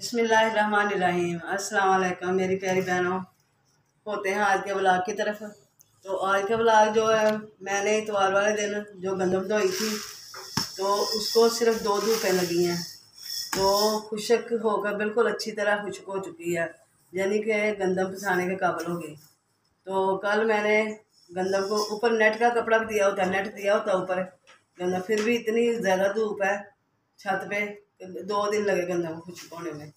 बिस्मिल्लाहिर्रहमानिर्रहीम। अस्सलाम वालेकुम मेरी प्यारी बहनों। होते हैं आज के ब्लॉग की तरफ। तो आज के ब्लॉग जो है, मैंने इतवार वाले दिन जो गंदम धोई थी तो उसको सिर्फ 2 धूपें लगी हैं तो खुश्क होकर बिल्कुल अच्छी तरह खुश्क हो चुकी है, यानी कि गंदम पिसाने के काबिल हो गई। तो कल मैंने गंदम को ऊपर नेट का कपड़ा भी दिया होता, नेट दिया होता ऊपर गंदम, फिर भी इतनी ज़्यादा धूप है छत पे 2 दिन लगे गंदम को खुश्क होने में।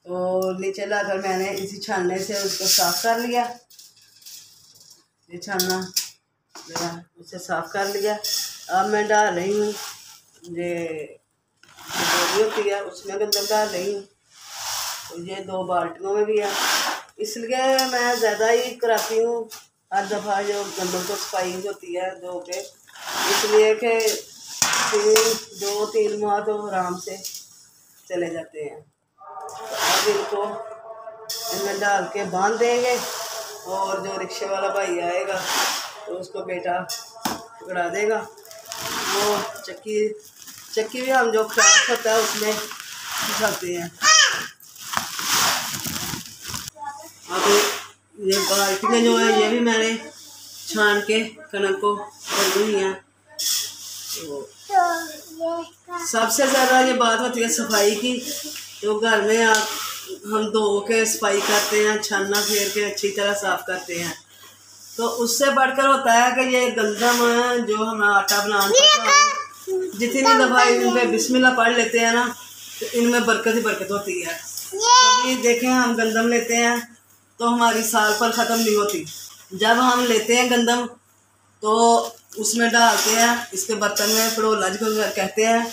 तो नीचे लाकर मैंने इसी छानने से उसको साफ़ कर लिया। ये छानना जरा उसे साफ़ कर लिया। अब मैं डाल रही हूँ ये बोरी होती है उसमें गंदम डाल रही हूँ। तो ये 2 बाल्टियों में भी है, इसलिए मैं ज़्यादा ही कराती हूँ हर दफ़ा जो गंदम को सफाई होती है धो के, इसलिए कि 2-3 माह तो आराम से चले जाते हैं। तो अब इनको इनमें डाल के बांध देंगे और जो रिक्शे वाला भाई आएगा तो उसको बेटा पकड़ा देगा। वो चक्की भी हम जो खराब होता है उसमें घुसाते हैं। अब ये बाल्टियाँ जो है ये भी मैंने छान के कनक को कर ली हैं। तो सबसे ज़्यादा ये बात होती है सफाई की। तो घर में हम धो के सफाई करते हैं, छानना फेर के अच्छी तरह साफ़ करते हैं। तो उससे बढ़कर होता है कि ये गंदम जो हम आटा बनाने जितनी दफ़ा इन पे बिस्मिल्लाह पढ़ लेते हैं ना तो इनमें बरकत ही बरकत होती है। कभी देखें हम गंदम लेते हैं तो हमारी साल पर ख़त्म नहीं होती। जब हम लेते हैं गंदम तो उसमें डालते हैं इसके बर्तन में पड़ोला जिसको कहते हैं,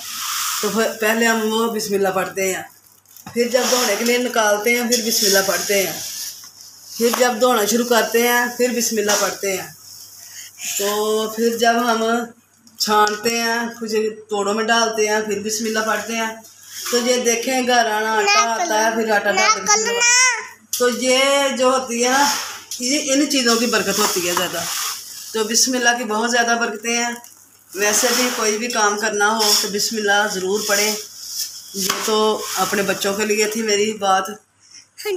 तो पहले हम वो बिस्मिल्लाह पढ़ते हैं, फिर जब धोने के लिए निकालते हैं फिर बिस्मिल्लाह पढ़ते हैं, फिर जब धोना शुरू करते हैं फिर बिस्मिल्लाह पढ़ते हैं। तो फिर जब हम छानते हैं कुछ तोड़ों में डालते हैं फिर बिस्मिल्लाह पढ़ते हैं। तो ये देखें घर आना आटा आता है फिर आटा डालते हैं। तो ये जो होती है ना ये इन चीज़ों की बरकत होती है ज़्यादा। तो बिस्मिल्लाह की बहुत ज़्यादा बरकतें हैं। वैसे भी कोई भी काम करना हो तो बिस्मिल्लाह ज़रूर पढ़ें। ये तो अपने बच्चों के लिए थी मेरी बात।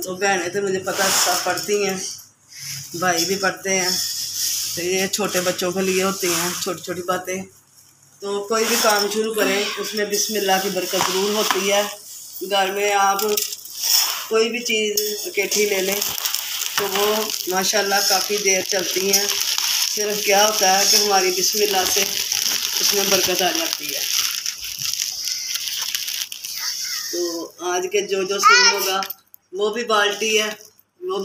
तो बहनें तो मुझे पता सब पढ़ती हैं, भाई भी पढ़ते हैं, तो ये छोटे बच्चों के लिए होती हैं छोटी छोटी बातें। तो कोई भी काम शुरू करें उसमें बिस्मिल्लाह की बरकत ज़रूर होती है। घर में आप कोई भी चीज़ इकट्ठी ले लें तो वो माशाल्लाह काफ़ी देर चलती हैं। सिर्फ क्या होता है कि हमारी बिस्मिल्लाह से उसमें बरकत आ जाती है। तो आज के जो सीन होगा वो भी बाल्टी है, वो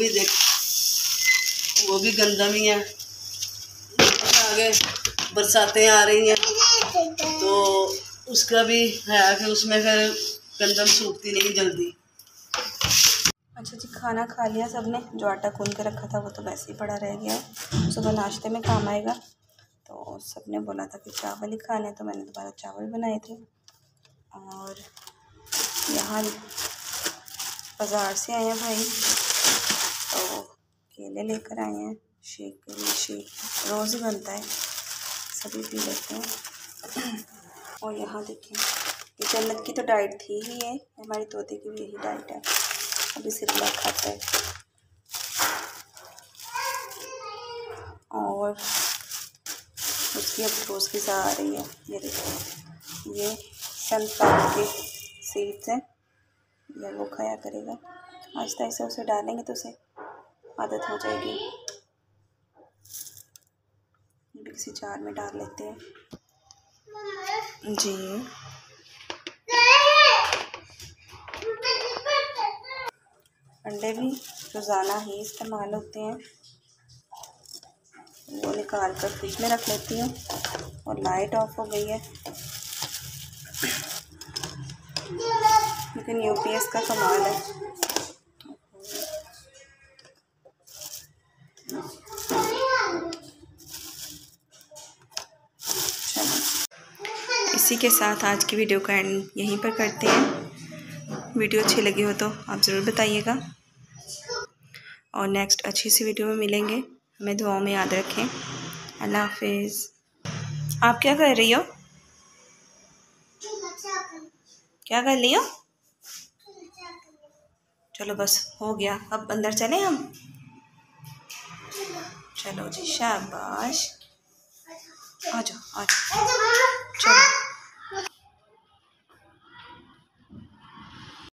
भी गंदम ही है। आगे बरसातें आ रही हैं तो उसका भी है कि उसमें फिर गंदम सूखती नहीं जल्दी। अच्छा जी, खाना खा लिया सबने। जो आटा गूंद के रखा था वो तो वैसे ही पड़ा रह गया है, सुबह नाश्ते में काम आएगा। तो सबने बोला था कि चावल ही खाने, तो मैंने दोबारा चावल बनाए थे। और यहाँ बाज़ार से आए हैं भाई तो केले लेकर आए हैं शेक के लिए। शेक रोज़ ही बनता है, सभी पी लेते हैं। और यहाँ देखिए ये जन्नत की तो डाइट थी ही है, हमारी तोते की भी यही डाइट है, अभी सिरला खाता है। और उसकी अब रोज़ की आ रही है। ये देखो ये सनफ्लावर के सीड्स हैं, या वो खाया करेगा। आहिस्ता आहिस्ता उसे डालेंगे तो उसे आदत हो जाएगी। ये भी किसी जार में डाल लेते हैं जी। अंडे भी रोज़ाना ही इस्तेमाल होते हैं, वो निकाल कर फ्रिज में रख लेती हूँ। और लाइट ऑफ हो गई है, लेकिन यूपीएस का कमाल है। इसी के साथ आज की वीडियो का एंड यहीं पर करते हैं। वीडियो अच्छी लगी हो तो आप ज़रूर बताइएगा, और नेक्स्ट अच्छी सी वीडियो में मिलेंगे। हमें दुआओं में याद रखें। अल्लाह हाफिज़। आप क्या कर रही हो? क्या कर रही हो? चलो बस हो गया, अब अंदर चले हम। चलो जी शाबाश, आ जाओ आ जाओ, चलो।